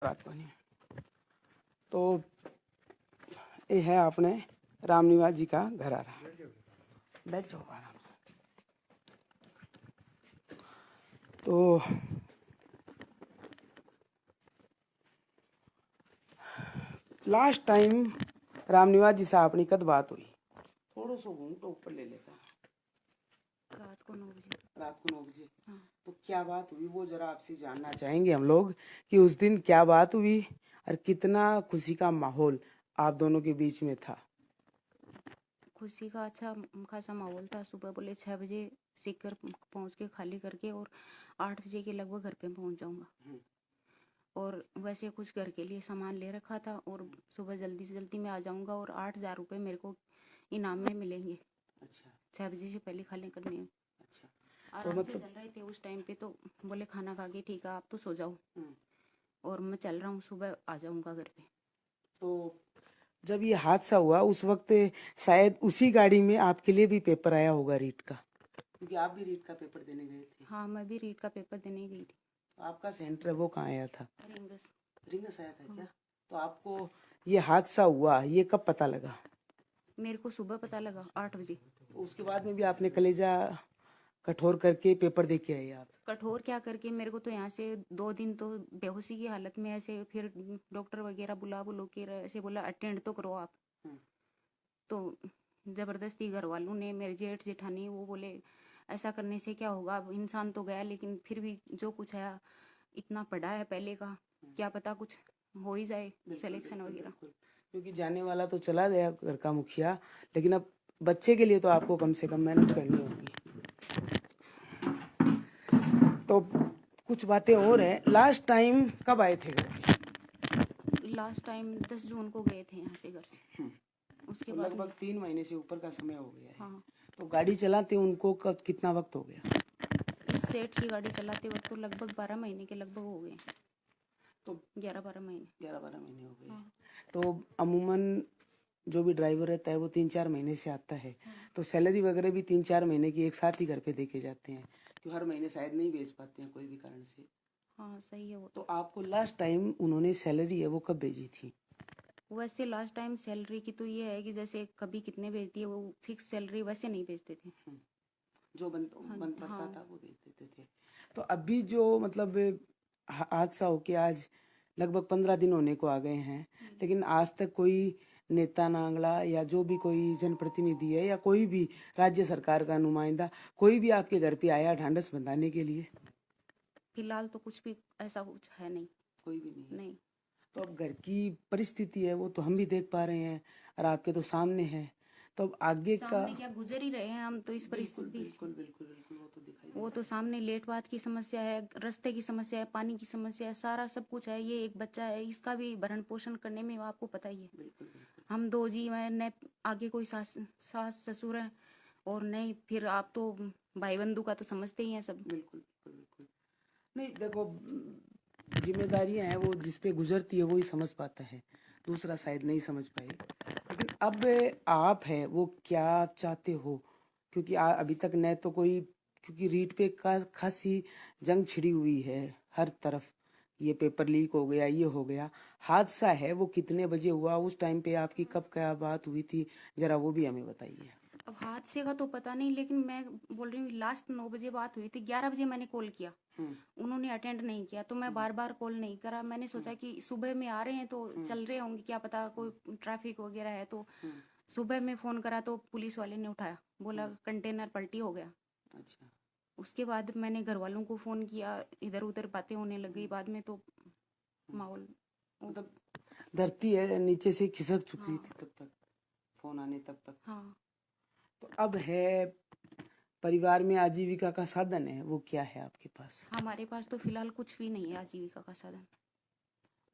रात को नहीं। तो ये है अपने रामनिवास जी का घर आ रहा। बैठ जाओ आराम से। तो लास्ट टाइम रामनिवास जी से अपनी कद बात हुई? थोड़ा सा घूंघट ऊपर ले लेता। रात को 9 बजे। रात को 9 बजे। हाँ। तो क्या बात हुई वो जरा आपसे जानना चाहेंगे हम लोग कि उस दिन क्या बात हुई और कितना खुशी का माहौल आप दोनों के बीच में था। खुशी का अच्छा खासा माहौल था। सुबह बोले 6 बजे सीकर पहुंच के खाली करके और 8 बजे के लगभग घर पे पहुंच जाऊंगा। और वैसे कुछ घर के लिए सामान ले रखा था और सुबह जल्दी से जल्दी मैं आ जाऊंगा और 8,000 रुपये मेरे को इनाम में मिलेंगे। अच्छा 6 बजे से पहले खाली करने हैं। अच्छा। तो आराम से मतलब चल रहे थे उस टाइम पे। तो बोले खाना खा के ठीक है आप तो सो जाओ और मैं चल रहा हूँ, सुबह आ जाऊंगा घर पे। तो जब ये हादसा हुआ उस वक्त शायद उसी गाड़ी में आपके लिए भी पेपर आया होगा रीट का, क्योंकि आप भी रीट का पेपर देने गए थे। हाँ मैं भी रीट का पेपर देने गई थी। तो आपका सेंटर है वो कहाँ आया था? रिंगस। रिंगस आया था क्या? हाँ। तो आपको ये हादसा हुआ ये कब पता लगा? मेरे को सुबह पता लगा 8 बजे। तो उसके बाद में भी आपने कलेजा कठोर करके पेपर दे के आए आप? कठोर क्या करके, मेरे को तो यहाँ से 2 दिन तो बेहोशी की हालत में ऐसे, फिर डॉक्टर वगैरह बुला के ऐसे बोला अटेंड तो करो आप। तो जबरदस्ती घर वालों ने, मेरे जेठ जेठानी, वो बोले ऐसा करने से क्या होगा, अब इंसान तो गया लेकिन फिर भी जो कुछ है इतना पढ़ा है पहले का, क्या पता कुछ हो ही जाए सिलेक्शन वगैरह। क्योंकि जाने वाला तो चला गया घर का मुखिया, लेकिन अब बच्चे के लिए तो आपको कम से कम मेहनत करनी होगी। तो कुछ बातें और हैं। लास्ट टाइम कब आए थे घर? लास्ट टाइम 10 जून को गए थे यहाँ से घर से। उसके तो बाद लगभग 3 महीने से ऊपर का समय हो गया है। हाँ। तो गाड़ी चलाते उनको कितना वक्त हो गया? इस सेठ की गाड़ी चलाते वक्त तो लगभग 12 महीने के लगभग हो गए। तो 11-12 महीने। 11-12 महीने हो गए। हाँ। तो अमूमन जो भी ड्राइवर रहता है वो 3-4 महीने से आता है। तो सैलरी वगैरह भी 3-4 महीने की एक साथ ही घर पे देके जाते हैं, क्योंकि हर महीने शायद नहीं भेज पाते हैं कोई भी कारण से। हाँ सही है वो तो आपको लास्ट टाइम उन्होंने सैलरी है वो कब भेजी थी? वैसे लास्ट टाइम सैलरी की तो ये है कि जैसे कभी कितने भेज दिए, वो फिक्स सैलरी वैसे नहीं भेजते थे। जो बन हाँ। बन पड़ता हाँ। था वो भेज देते थे। तो अभी जो मतलब हादसा हो के आज लगभग 15 दिन होने को आ गए हैं, लेकिन आज तक कोई नेता नांगला या जो भी कोई जनप्रतिनिधि है या कोई भी राज्य सरकार का नुमाइंदा कोई भी आपके घर पे आया ढांढस बंधाने के लिए? फिलहाल तो कुछ भी ऐसा कुछ है नहीं। कोई भी नहीं है। नहीं। तो अब घर की परिस्थिति है वो तो हम भी देख पा रहे हैं और आपके तो सामने है। तो अब आगे का सामने क्या गुजर ही रहे हैं हम तो इस बिल्कुल परिस्थिति से। बिल्कुल बिल्कुल बिल्कुल वो तो दिखाई दे वो रहा तो सामने लेट बात की समस्या है, रास्ते की समस्या है, पानी की समस्या है, सारा सब कुछ है। ये एक बच्चा है, इसका भी भरण पोषण करने में आपको पता ही है। है। बिल्कुल बिल्कुल हम दो जी हैं, न आगे कोई सास ससुर है और नहीं फिर आप तो भाई बंधु का तो समझते ही हैं सब। बिल्कुल बिल्कुल बिल्कुल। नहीं देखो, जिम्मेदारियां हैं वो जिस पे गुजरती है वो ही समझ पाता है, दूसरा शायद नहीं समझ पाए। लेकिन अब आप है वो क्या चाहते हो? क्योंकि अभी तक न तो कोई, क्योंकि रीट पे का खासी जंग छिड़ी हुई है हर तरफ। ये पेपर लीक हो गया, ये हो गया। हादसा है वो कितने बजे हुआ, उस टाइम पे आपकी कब क्या बात हुई थी, जरा वो भी हमें बताइए। अब हादसे का तो पता नहीं, लेकिन मैं बोल रही हूँ लास्ट 9 बजे बात हुई थी। 11 बजे मैंने कॉल किया, उन्होंने अटेंड नहीं किया, तो मैं बार बार कॉल नहीं करा। मैंने सोचा कि सुबह में आ रहे हैं तो चल रहे होंगे, क्या पता कोई ट्रैफिक वगैरह है। तो सुबह में फोन करा तो पुलिस वाले ने उठाया, बोला कंटेनर पलटी हो गया। अच्छा। उसके बाद मैंने घर वालों को फोन किया, इधर उधर बातें होने लगी बाद में। तो माहौल मतलब धरती है नीचे से खिसक चुकी हाँ। थी तब तक, फोन आने तब तक। हाँ। तो अब है परिवार में आजीविका का साधन है वो क्या है आपके पास? हमारे पास तो फिलहाल कुछ भी नहीं है आजीविका का साधन।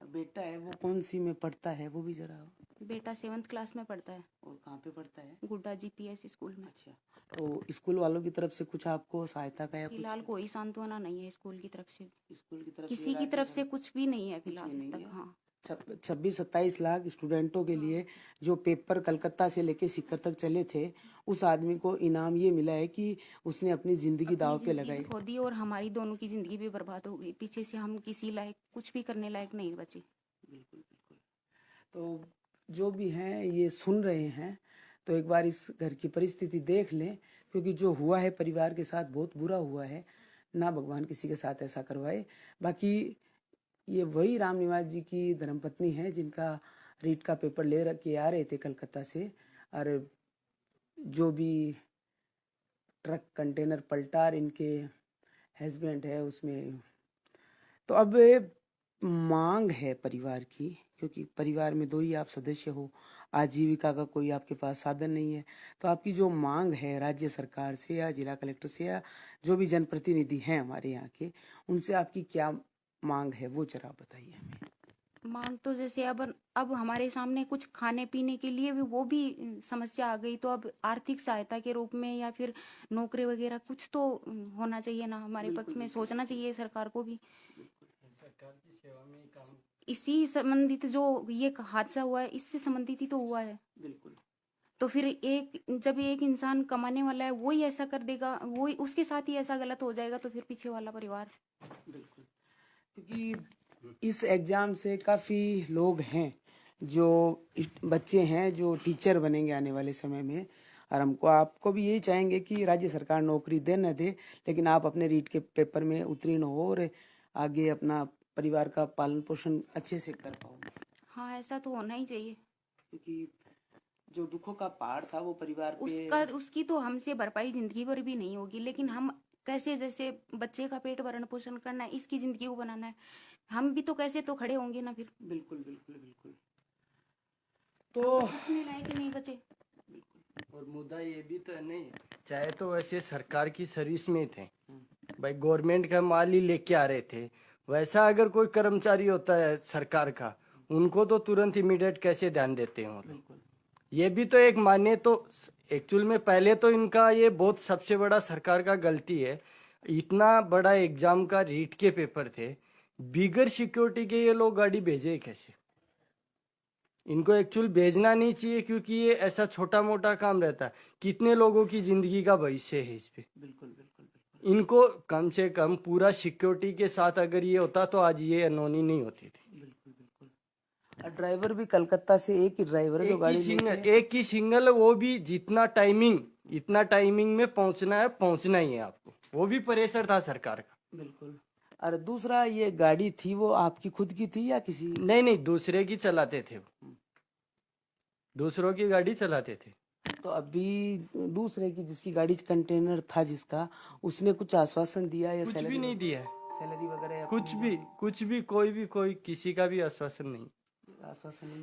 और बेटा है वो कौन सी में पढ़ता है वो भी जरा? बेटा 7th क्लास में पढ़ता है। और कहाँ पे पढ़ता है? गुड्डा जीपीएस स्कूल में। अच्छा। तो स्कूल वालों की तरफ से कुछ आपको सहायता का या कुछ? फिलहाल कोई सांत्वना नहीं है स्कूल की तरफ से, स्कूल की तरफ से, किसी की राज्य तरफ से से कुछ भी नहीं है कुछ भी फिलहाल नहीं तक। है। हाँ। 26-27 लाख स्टूडेंटों के लिए जो पेपर कलकत्ता से लेके सीकर तक चले थे, उस आदमी को इनाम ये मिला है कि उसने अपनी जिंदगी दांव पे जिंदगी लगाई। भी खो दी और हमारी दोनों की जिंदगी भी बर्बाद हो गई। पीछे से हम किसी लायक कुछ भी करने लायक नहीं बचे। बिल्कुल बिल्कुल। तो जो भी हैं ये सुन रहे हैं तो एक बार इस घर की परिस्थिति देख लें, क्योंकि जो हुआ है परिवार के साथ बहुत बुरा हुआ है। ना भगवान किसी के साथ ऐसा करवाए। बाकी ये वही राम निवास जी की धर्मपत्नी है जिनका रीट का पेपर ले रखे आ रहे थे कलकत्ता से, और जो भी ट्रक कंटेनर पलटा और इनके हस्बैंड है उसमें। तो अब मांग है परिवार की, क्योंकि परिवार में 2 ही आप सदस्य हो, आजीविका का कोई आपके पास साधन नहीं है। तो आपकी जो मांग है राज्य सरकार से या जिला कलेक्टर से या जो भी जनप्रतिनिधि हैं हमारे यहाँ के, उनसे आपकी क्या मांग है वो जरा बताइए हमें। मांग तो जैसे अब हमारे सामने कुछ खाने पीने के लिए भी वो भी समस्या आ गई। तो अब आर्थिक सहायता के रूप में या फिर नौकरी वगैरह कुछ तो होना चाहिए ना हमारे पक्ष में। सोचना चाहिए सरकार को भी। इसी संबंधित जो ये हादसा हुआ है इससे संबंधित ही तो हुआ है। बिल्कुल। तो फिर जब एक इंसान कमाने वाला है वो ही ऐसा कर देगा, वो उसके साथ ही ऐसा गलत हो जाएगा, तो फिर पीछे वाला परिवार। बिल्कुल। क्योंकि इस एग्जाम से काफ़ी लोग हैं जो बच्चे हैं जो टीचर बनेंगे आने वाले समय में, और हमको आपको भी यही चाहेंगे कि राज्य सरकार नौकरी दे न दे, लेकिन आप अपने रीट के पेपर में उत्तीर्ण हो और आगे अपना परिवार का पालन पोषण अच्छे से कर पाओ। हाँ, ऐसा तो होना ही चाहिए। क्योंकि जो दुखों का पहाड़ था वो परिवार पे उसकी तो हमसे भरपाई जिंदगी भर भी नहीं होगी, लेकिन हम कैसे, जैसे बच्चे का पेट भरण पोषण करना है, इसकी जिंदगी को बनाना है, हम भी तो कैसे तो खड़े होंगे ना फिर। बिल्कुल बिल्कुल बिल्कुल। तो अपने लायक नहीं बचे। और मुद्दा ये भी तो नहीं, चाहे तो वैसे सरकार की सर्विस में थे भाई, गवर्नमेंट का माल ही लेके आ रहे थे, वैसा अगर कोई कर्मचारी होता है सरकार का, उनको तो तुरंत इमीडिएट कैसे ध्यान देते हैं। बिल्कुल। ये भी तो एक माने तो एक्चुअल में पहले तो इनका ये बहुत सबसे बड़ा सरकार का गलती है। इतना बड़ा एग्जाम का रीट के पेपर थे, बिगर सिक्योरिटी के ये लोग गाड़ी भेजे कैसे? इनको एक्चुअल भेजना नहीं चाहिए, क्योंकि ये ऐसा छोटा मोटा काम रहता है, कितने लोगों की जिंदगी का भविष्य है इस पे। बिल्कुल बिल्कुल बिल्कुल। इनको कम से कम पूरा सिक्योरिटी के साथ अगर ये होता तो आज ये अनहोनी नहीं होती थी। बिल्कुल बिल्कुल। ड्राइवर भी कलकत्ता से एक ही ड्राइवर है जो गाड़ी एक ही सिंगल, वो भी जितना इतना टाइमिंग में पहुंचना है, पहुंचना ही है आपको, वो भी प्रेशर था सरकार का। बिल्कुल। और दूसरा, ये गाड़ी थी वो आपकी खुद की थी या किसी? नहीं, दूसरे की चलाते थे, दूसरों की गाड़ी चलाते थे। तो अभी दूसरे की जिसकी गाड़ी कंटेनर था जिसका, उसने कुछ आश्वासन दिया या कुछ भी नहीं दिया, सैलरी वगैरह कुछ भी कोई किसी का भी आश्वासन नहीं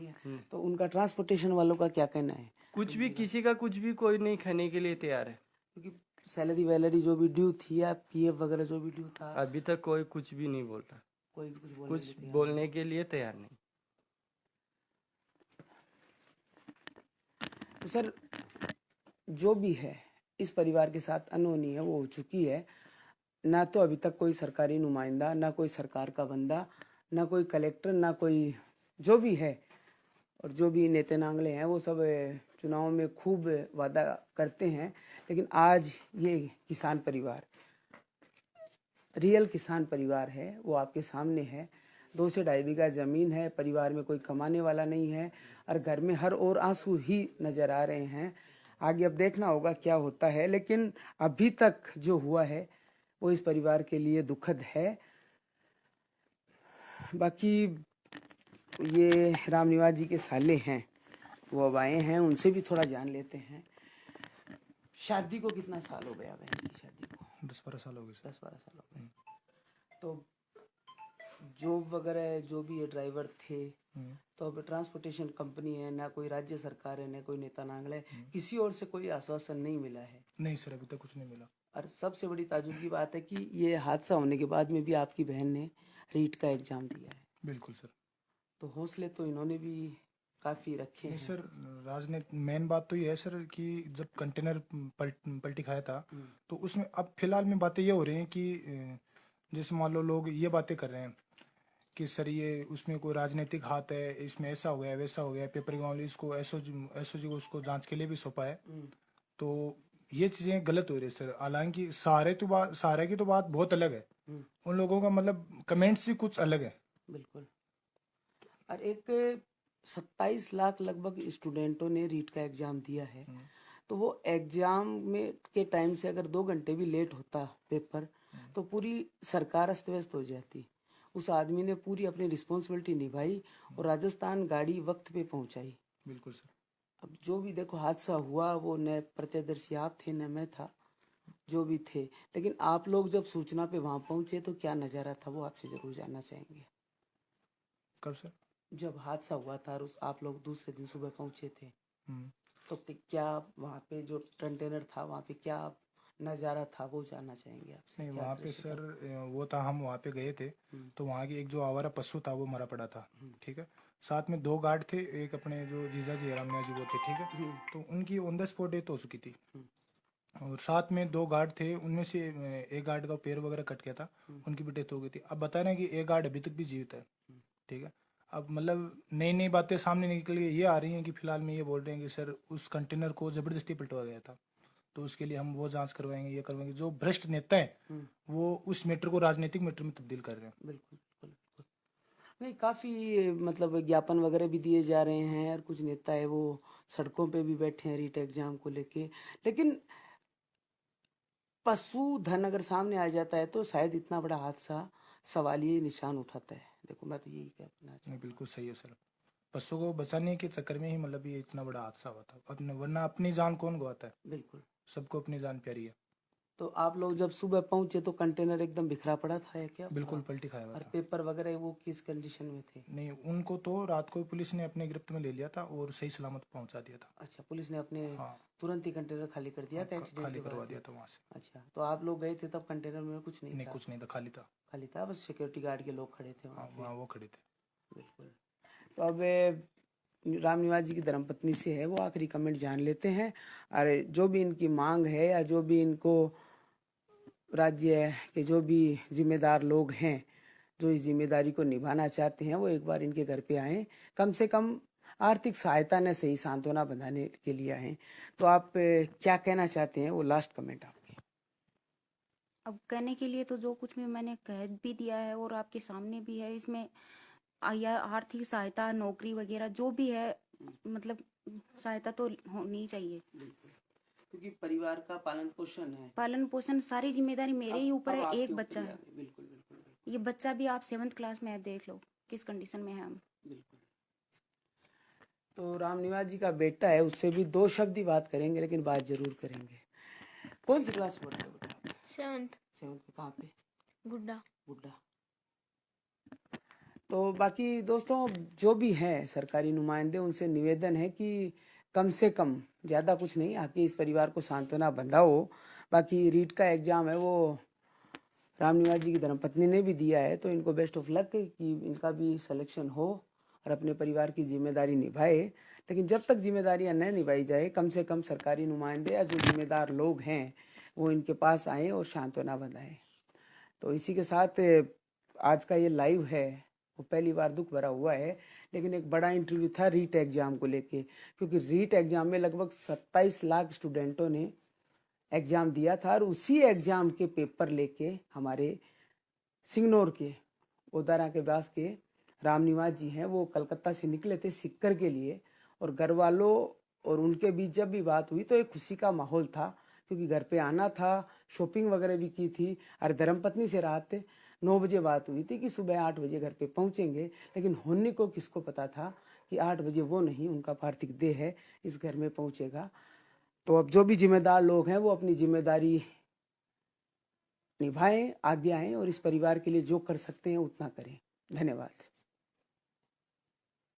है। तो उनका ट्रांसपोर्टेशन वालों का क्या कहना है? कुछ भी, किसी का कुछ भी कोई नहीं खाने के लिए तैयार है। क्योंकि सैलरी वैलरी जो भी ड्यू थी या पीएफ वगैरह जो भी ड्यू था, अभी तक कोई कुछ भी नहीं बोल रहा, कोई भी कुछ बोलने के लिए तैयार नहीं। तो सर, जो भी है इस परिवार के साथ अनहोनी है वो हो चुकी है। ना तो अभी तक कोई सरकारी नुमाइंदा, ना कोई सरकार का बंदा, ना कोई कलेक्टर, ना कोई जो भी है, और जो भी नेते नांगले हैं वो सब चुनाव में खूब वादा करते हैं, लेकिन आज ये किसान परिवार, रियल किसान परिवार है, वो आपके सामने है। 2 से 2.5 बीघा जमीन है, परिवार में कोई कमाने वाला नहीं है, और घर में हर ओर आंसू ही नजर आ रहे हैं। आगे अब देखना होगा क्या होता है, लेकिन अभी तक जो हुआ है वो इस परिवार के लिए दुखद है। बाकी ये राम निवास जी के साले हैं, वो अब आए हैं, उनसे भी थोड़ा जान लेते हैं। शादी को कितना साल हो गया बहन की शादी को? 10-12 साल हो गए। 10-12 साल हो गए। तो जॉब वगैरह जो भी ये ड्राइवर थे, तो अब ट्रांसपोर्टेशन कंपनी है, ना कोई राज्य सरकार है, ना कोई नेता नांगल है, किसी और से कोई आश्वासन नहीं मिला है? नहीं सर, अभी तक कुछ नहीं मिला। और सबसे बड़ी ताजुब की बात है कि ये हादसा होने के बाद में भी आपकी बहन ने रीट का एग्जाम दिया है। बिल्कुल सर। तो हौसले तो इन्होंने भी काफी रखे हैं। सर, राजनीति मेन बात तो ये है सर कि जब कंटेनर पलटी खाया था, तो उसमें अब फिलहाल में बातें ये हो रही हैं कि जैसे मान लो लोग ये बातें कर रहे हैं कि सर ये उसमें कोई राजनीतिक हाथ है, इसमें ऐसा हो गया वैसा हो गया, पेपर के मामले इसको एसओजी को उसको जांच के लिए भी सौंपा है। तो ये चीजें गलत हो रही है सर। हालांकि सारे की तो बात बहुत अलग है, उन लोगों का मतलब कमेंट्स ही कुछ अलग है। बिल्कुल। और एक 27 लाख लगभग स्टूडेंटों ने रीट का एग्जाम दिया है, तो वो एग्जाम में के टाइम से अगर 2 घंटे भी लेट होता पेपर तो पूरी सरकार अस्त व्यस्त हो जाती। उस आदमी ने पूरी अपनी रिस्पॉन्सिबिलिटी निभाई और राजस्थान गाड़ी वक्त पे पहुंचाई। बिल्कुल सर। अब जो भी देखो हादसा हुआ वो न प्रत्यदर्शी आप थे न मैं था, जो भी थे, लेकिन आप लोग जब सूचना पे वहां पहुंचे तो क्या नजारा था वो आपसे जरूर जानना चाहेंगे। कब सर? जब हादसा हुआ था और आप लोग दूसरे दिन सुबह पहुंचे थे हम्म। तो क्या वहाँ पे जो कंटेनर था वहाँ पे क्या नज़ारा था वो जानना चाहेंगे आपसे। नहीं क्या वहाँ पे दृश्य था? सर वो था, हम वहाँ पे गए थे तो वहाँ की एक जो आवारा पशु था वो मरा पड़ा था, ठीक है। साथ में 2 गार्ड थे, एक अपने जो जीजा जी रामनिया जी वो थे, ठीक है। तो उनकी ऑन द स्पॉट डेथ हो चुकी थी और साथ में 2 गार्ड थे, उनमें से एक गार्ड का पैर वगैरह कट गया था, उनकी भी डेथ हो गई थी। अब बता रहे हैं कि एक गार्ड अभी तक भी जीवित है, ठीक है। अब मतलब नई नई बातें सामने निकल के ये आ रही हैं कि फिलहाल में ये बोल रहे हैं कि सर उस कंटेनर को जबरदस्ती पलटवाया गया था, तो उसके लिए हम वो जांच करवाएंगे, ये करवाएंगे। जो भ्रष्ट नेता हैं वो उस मैटर को राजनीतिक मैटर में तब्दील कर रहे हैं। बिल्कुल बिल्कुल बिल्कुल। नहीं, काफ़ी मतलब विज्ञापन वगैरह भी दिए जा रहे हैं और कुछ नेता है वो सड़कों पे भी बैठे हैं रीट एग्जाम को लेके, लेकिन पशुधन अगर सामने आ जाता है तो शायद इतना बड़ा हादसा सवालिया निशान उठाता है। देखो मैं तो यही कहना चाहूँ। नहीं बिल्कुल सही है सर। पशु को बचाने के चक्कर में ही मतलब ये इतना बड़ा हादसा हुआ था, वरना अपनी जान कौन गवाता है? बिल्कुल। सबको अपनी जान प्यारी है। तो आप लोग जब सुबह पहुंचे तो कंटेनर एकदम बिखरा पड़ा था या क्या था? बिल्कुल पलटी खाया हुआ और था। पेपर वगैरह वो किस कंडीशन में थे? नहीं उनको तो रात को ही पुलिस ने अपने गिरफ्त में ले लिया था और सही सलामत पहुंचा दिया था। अच्छा, पुलिस ने अपने हाँ तुरंत ही कंटेनर खाली कर दिया था एक्सीडेंट खाली के करवा बाद? दिया था वहां से। अच्छा, तो आप लोग गए थे तब कंटेनर में कुछ नहीं नहीं था? कुछ नहीं था, खाली था। खाली था, बस सिक्योरिटी गार्ड के लोग खड़े थे वहाँ हाँ पे। वहाँ वो खड़े थे। बिल्कुल। तो अब राम निवास जी की धर्मपत्नी से है वो आखिरी कमेंट जान लेते हैं। अरे जो भी इनकी मांग है या जो भी इनको राज्य के जो भी जिम्मेदार लोग हैं जो इस जिम्मेदारी को निभाना चाहते हैं वो एक बार इनके घर पे आएँ, कम से कम आर्थिक सहायता न सही सांत्वना बनाने के लिए आएँ। तो आप क्या कहना चाहते हैं, वो लास्ट कमेंट आपके। अब कहने के लिए तो जो कुछ भी मैंने कह भी दिया है और आपके सामने भी है, इसमें या आर्थिक सहायता, नौकरी वगैरह जो भी है, मतलब सहायता तो होनी चाहिए। क्योंकि परिवार का पालन पोषण है, पालन पोषण सारी जिम्मेदारी मेरे ही ऊपर अब है। आपके एक ऊपर बच्चा ही आ है, गई। बिल्कुल बिल्कुल बिल्कुल ये बच्चा भी आप 7th क्लास में है, देख लो किस कंडीशन में है हम। बिल्कुल। तो राम निवास जी का बेटा है, उससे भी 2 शब्द ही बात करेंगे, लेकिन बात जरूर करेंगे। कौन सी क्लास में पढ़ते हो बेटा आप? 7th। 7th में। कहाँ पे? गुड्डा। गुड्डा। तो बाकी दोस्तों जो भी हैं सरकारी नुमाइंदे, उनसे निवेदन है कि कम से कम, ज़्यादा कुछ नहीं, आके इस परिवार को सांत्वना बंधाओ। बाकी रीट का एग्ज़ाम है वो राम निवास जी की धर्मपत्नी ने भी दिया है, तो इनको बेस्ट ऑफ लक कि इनका भी सिलेक्शन हो और अपने परिवार की जिम्मेदारी निभाए। लेकिन जब तक जिम्मेदारियां न निभाई जाए, कम से कम सरकारी नुमाइंदे या जो जिम्मेदार लोग हैं वो इनके पास आएँ और सांत्वना बंधाएं। तो इसी के साथ आज का ये लाइव है वो पहली बार दुख भरा हुआ है, लेकिन एक बड़ा इंटरव्यू था रीट एग्ज़ाम को लेके, क्योंकि रीट एग्ज़ाम में लगभग 27 लाख स्टूडेंटों ने एग्ज़ाम दिया था और उसी एग्ज़ाम के पेपर लेके हमारे सिंगनौर के ओदारा के पास के राम निवास जी हैं, वो कलकत्ता से निकले थे सिक्कर के लिए, और घर वालों और उनके बीच जब भी बात हुई तो एक खुशी का माहौल था, क्योंकि घर पे आना था, शॉपिंग वगैरह भी की थी। और धर्मपत्नी से रात 9 बजे बात हुई थी कि सुबह 8 बजे घर पे पहुंचेंगे, लेकिन होने को किसको पता था कि 8 बजे वो नहीं, उनका पार्थिव देह है इस घर में पहुंचेगा। तो अब जो भी जिम्मेदार लोग हैं वो अपनी जिम्मेदारी निभाएं, आगे आएं और इस परिवार के लिए जो कर सकते हैं उतना करें। धन्यवाद।